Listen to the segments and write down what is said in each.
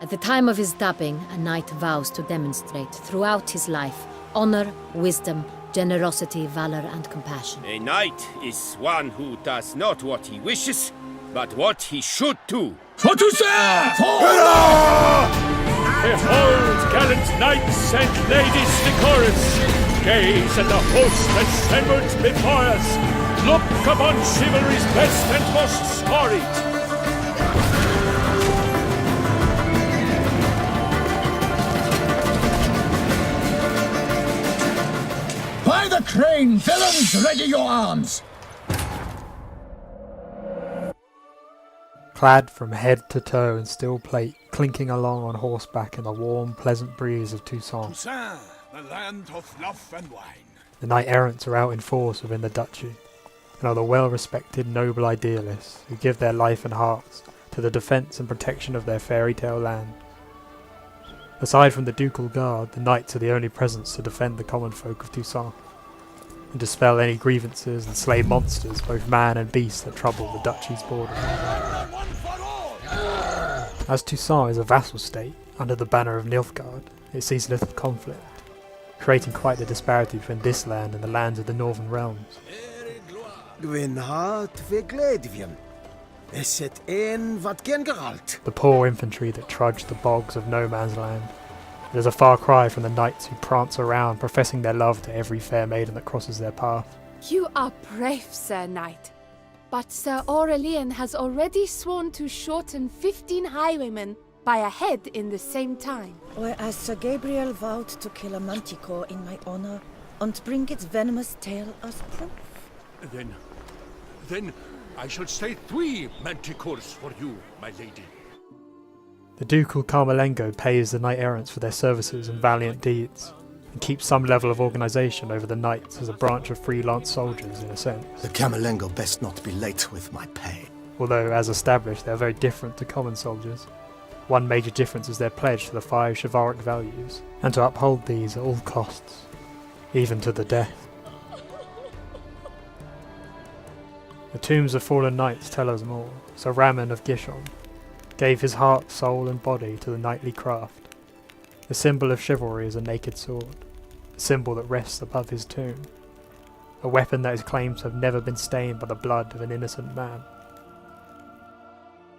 At the time of his dubbing, a knight vows to demonstrate throughout his life honor, wisdom, generosity, valor, and compassion. A knight is one who does not what he wishes, but what he should do. For Toussaint! Behold, gallant knights and ladies decorous! Gaze at the host assembled before us! Look upon chivalry's best and most storied! By the crane, villains, ready your arms! Clad from head to toe in steel plate, clinking along on horseback in the warm, pleasant breeze of Toussaint. Toussaint, the land of love and wine. The knight-errants are out in force within the duchy, and are the well-respected noble idealists who give their life and hearts to the defence and protection of their fairy tale land. Aside from the ducal guard, the knights are the only presence to defend the common folk of Toussaint, and dispel any grievances and slay monsters, both man and beast, that trouble the duchy's borders. As Toussaint is a vassal state, under the banner of Nilfgaard, it sees little conflict, creating quite the disparity between this land and the lands of the northern realms. The poor infantry that trudge the bogs of no man's land. It is a far cry from the knights who prance around, professing their love to every fair maiden that crosses their path. You are brave, Sir Knight. But Sir Aurelian has already sworn to shorten 15 highwaymen by a head in the same time. Whereas Sir Gabriel vowed to kill a manticore in my honor and bring its venomous tail as proof. Then I shall slay 3 manticores for you, my lady. The ducal Carmelengo pays the knight-errants for their services and valiant deeds, and keeps some level of organisation over the knights as a branch of freelance soldiers in a sense. The Camerlengo best not be late with my pay. Although, as established, they are very different to common soldiers. One major difference is their pledge to the 5 chivalric values, and to uphold these at all costs, even to the death. The tombs of fallen knights tell us more. Sir Raman of Gishon gave his heart, soul and body to the knightly craft. The symbol of chivalry is a naked sword, a symbol that rests above his tomb, a weapon that is claimed to have never been stained by the blood of an innocent man.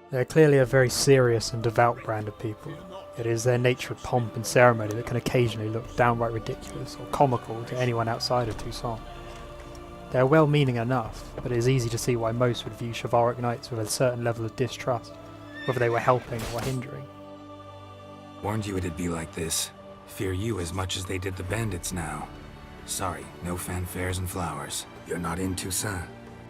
They are clearly a very serious and devout brand of people. It is their nature of pomp and ceremony that can occasionally look downright ridiculous or comical to anyone outside of Toussaint. They are well-meaning enough, but it is easy to see why most would view chivalric knights with a certain level of distrust, whether they were helping or hindering. Warned you it'd be like this. Fear you as much as they did the bandits now. Sorry, no fanfares and flowers. You're not in Toussaint.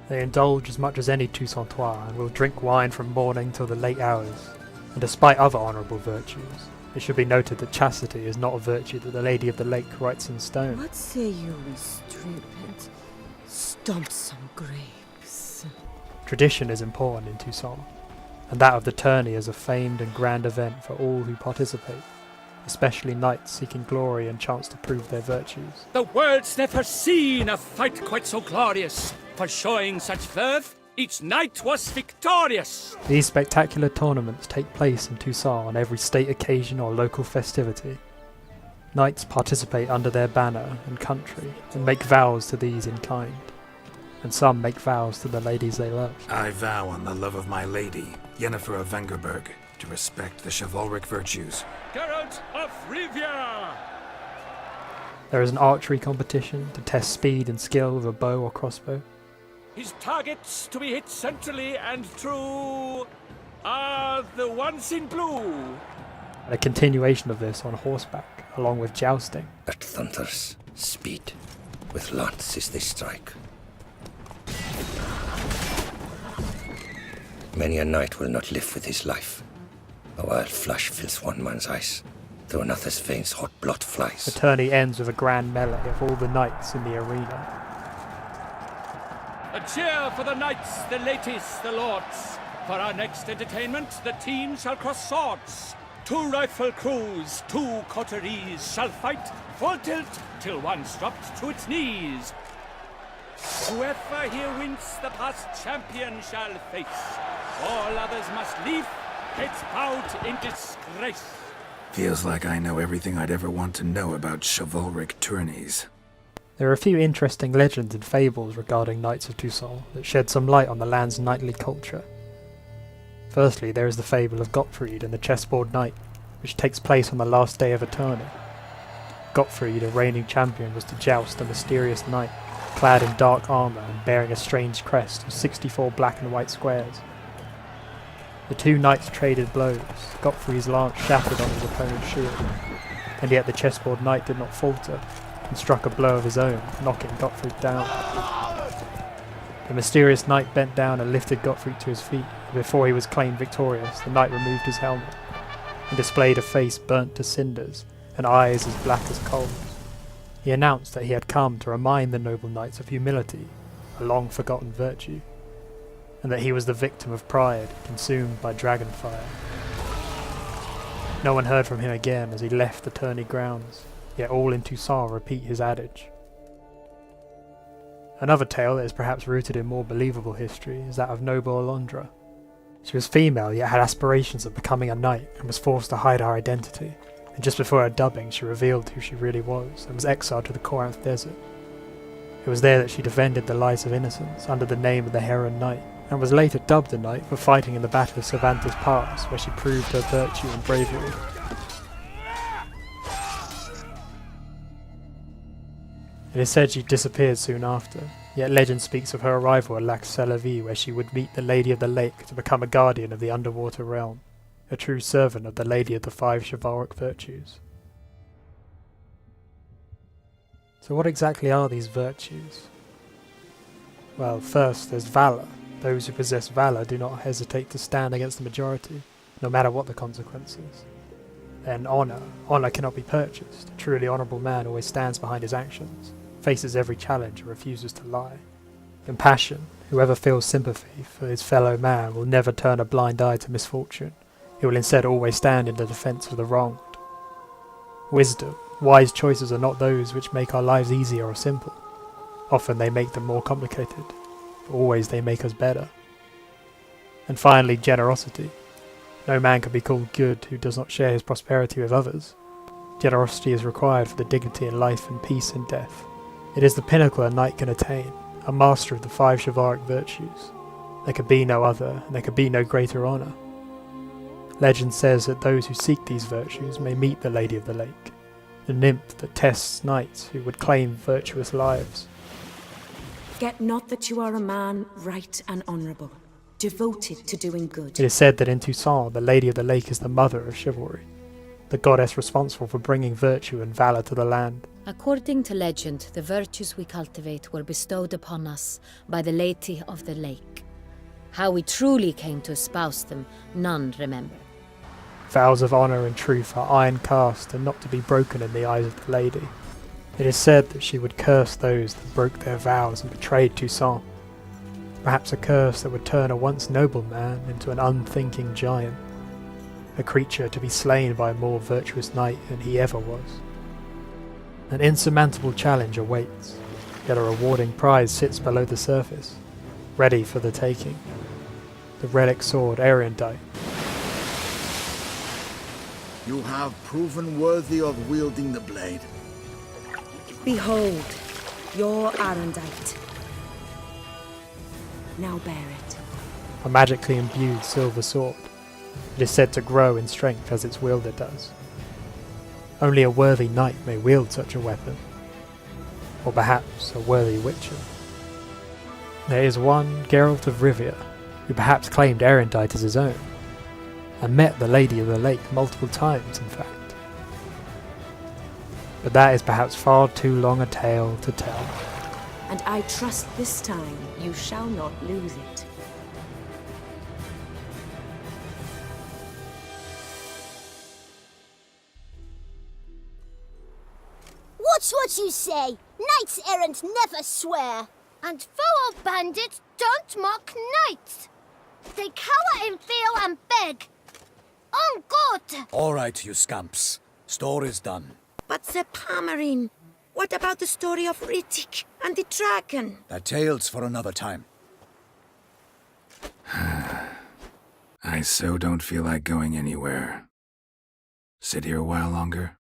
They indulge as much as any Toussaintois and will drink wine from morning till the late hours. And despite other honourable virtues, it should be noted that chastity is not a virtue that the Lady of the Lake writes in stone. What say you we strip and stomp some grapes? Tradition is important in Toussaint, and that of the tourney is a famed and grand event for all who participate, especially knights seeking glory and chance to prove their virtues. The world's never seen a fight quite so glorious. For showing such verve, each knight was victorious. These spectacular tournaments take place in Toussaint on every state occasion or local festivity. Knights participate under their banner and country and make vows to these in kind. And some make vows to the ladies they love. I vow on the love of my lady, Yennefer of Vengerberg, to respect the chivalric virtues. Geralt of Rivia! There is an archery competition to test speed and skill with a bow or crossbow. His targets to be hit centrally and true are the ones in blue. And a continuation of this on horseback, along with jousting. At thunders, speed, with lances they strike. Many a knight will not live with his life. A wild flush fills one man's eyes. Through another's veins hot blood flies. The tourney ends with a grand melee of all the knights in the arena. A cheer for the knights, the ladies, the lords. For our next entertainment, the team shall cross swords. 2 rifle crews, 2 coteries shall fight full tilt till one's dropped to its knees. Whoever here wins the past champion shall face. All others must leave Its bout in disgrace. Feels like I know everything I'd ever want to know about chivalric tourneys. There are a few interesting legends and fables regarding Knights of Toussaint that shed some light on the land's knightly culture. Firstly, there is the fable of Gottfried and the chessboard knight, which takes place on the last day of a tourney. Gottfried, a reigning champion, was to joust a mysterious knight, clad in dark armour and bearing a strange crest of 64 black and white squares. The two knights traded blows. Gottfried's lance shattered on his opponent's shield, and yet the chessboard knight did not falter, and struck a blow of his own, knocking Gottfried down. The mysterious knight bent down and lifted Gottfried to his feet, and before he was claimed victorious, the knight removed his helmet, and displayed a face burnt to cinders, and eyes as black as coals. He announced that he had come to remind the noble knights of humility, a long-forgotten virtue, and that he was the victim of pride, consumed by dragonfire. No one heard from him again as he left the tourney grounds, yet all in Toussaint repeat his adage. Another tale that is perhaps rooted in more believable history is that of noble Alondra. She was female yet had aspirations of becoming a knight and was forced to hide her identity, and just before her dubbing she revealed who she really was and was exiled to the Corinth desert. It was there that she defended the lives of innocents under the name of the Heron Knight, and was later dubbed the Knight for fighting in the Battle of Cervantes Pass, where she proved her virtue and bravery. It is said she disappeared soon after, yet legend speaks of her arrival at Lac Salavie, where she would meet the Lady of the Lake to become a guardian of the underwater realm, a true servant of the Lady of the Five Chivalric Virtues. So what exactly are these virtues? Well, first there's valour. Those who possess valour do not hesitate to stand against the majority, no matter what the consequences. Then honour. Honour cannot be purchased. A truly honourable man always stands behind his actions, faces every challenge and refuses to lie. Compassion. Whoever feels sympathy for his fellow man will never turn a blind eye to misfortune. He will instead always stand in the defence of the wronged. Wisdom. Wise choices are not those which make our lives easier or simple. Often they make them more complicated, but always they make us better. And finally, generosity. No man can be called good who does not share his prosperity with others. Generosity is required for the dignity in life and peace in death. It is the pinnacle a knight can attain, a master of the five chivalric virtues. There could be no other, and there could be no greater honour. Legend says that those who seek these virtues may meet the Lady of the Lake, the nymph that tests knights who would claim virtuous lives. Forget not that you are a man right and honourable, devoted to doing good. It is said that in Toussaint, the Lady of the Lake is the mother of chivalry, the goddess responsible for bringing virtue and valour to the land. According to legend, the virtues we cultivate were bestowed upon us by the Lady of the Lake. How we truly came to espouse them, none remember. Vows of honour and truth are iron cast and not to be broken in the eyes of the lady. It is said that she would curse those that broke their vows and betrayed Toussaint. Perhaps a curse that would turn a once noble man into an unthinking giant, a creature to be slain by a more virtuous knight than he ever was. An insurmountable challenge awaits, yet a rewarding prize sits below the surface, ready for the taking. The relic sword Erendite. You have proven worthy of wielding the blade. Behold, your Arendite. Now bear it. A magically imbued silver sword. It is said to grow in strength as its wielder does. Only a worthy knight may wield such a weapon. Or perhaps a worthy witcher. There is one Geralt of Rivia, who perhaps claimed Erendite as his own, and met the Lady of the Lake multiple times, in fact. But that is perhaps far too long a tale to tell. And I trust this time you shall not lose it. Watch what you say! Knights errant never swear! And foul bandits don't mock knights! They cower in fear and beg! On God! All right, you scamps. Story's done. But Sir Pamarin, what about the story of Rittik and the dragon? That tale's for another time. I so don't feel like going anywhere. Sit here a while longer?